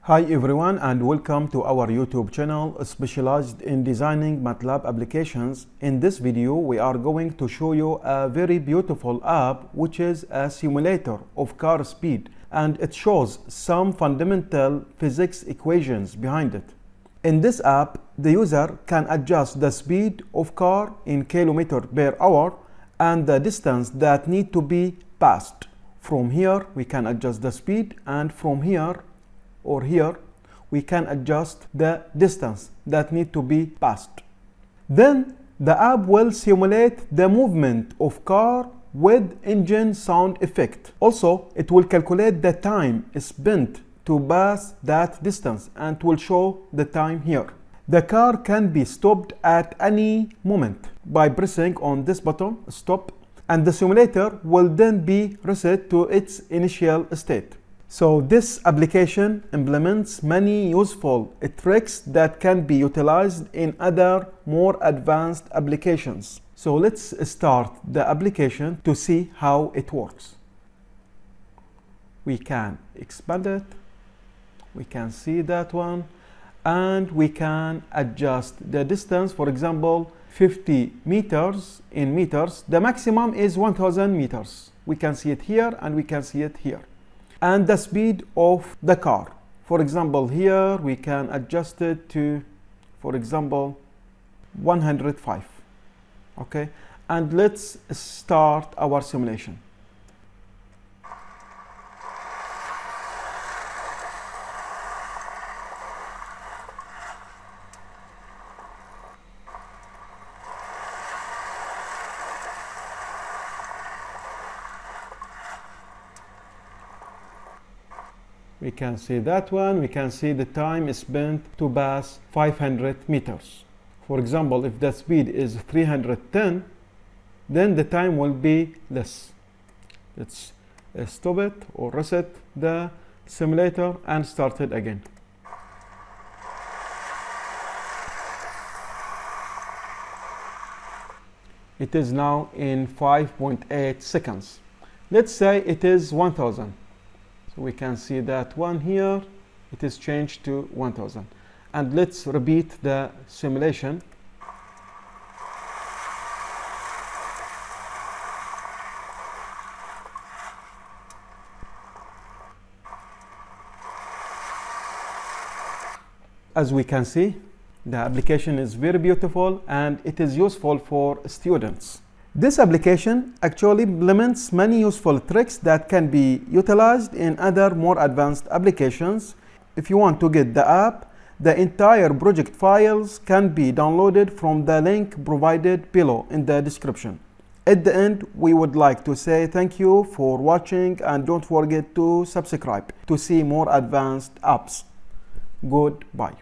Hi everyone and welcome to our YouTube channel specialized in designing MATLAB applications. In this video we are going to show you a very beautiful app which is a simulator of car speed, and it shows some fundamental physics equations behind it. In this app the user can adjust the speed of car in km/h and the distance that need to be passed. From here we can adjust the speed, and from here or here we can adjust the distance that need to be passed. Then the app will simulate the movement of car with engine sound effect. Also it will calculate the time spent to pass that distance and will show the time here. The car can be stopped at any moment by pressing on this button, stop, and the simulator will then be reset to its initial state. So this application implements many useful tricks that can be utilized in other more advanced applications. So let's start the application to see how it works. We can expand it, we can see that one, and we can adjust the distance. For example, 50 meters in meters, the maximum is 1000 meters. We can see it here and we can see it here. And the speed of the car, for example, here we can adjust it to, for example, 105. Okay, and let's start our simulation. We can see that one. We can see the time spent to pass 500 meters. For example, if the speed is 310, then the time will be less. Let's stop it or reset the simulator and start it again. It is now in 5.8 seconds. Let's say it is 1000. So we can see that one here, it is changed to 1000. And let's repeat the simulation. As we can see, the application is very beautiful and it is useful for students. This application actually implements many useful tricks that can be utilized in other more advanced applications. If you want to get the app, the entire project files can be downloaded from the link provided below in the description. At the end, we would like to say thank you for watching and don't forget to subscribe to see more advanced apps. Goodbye.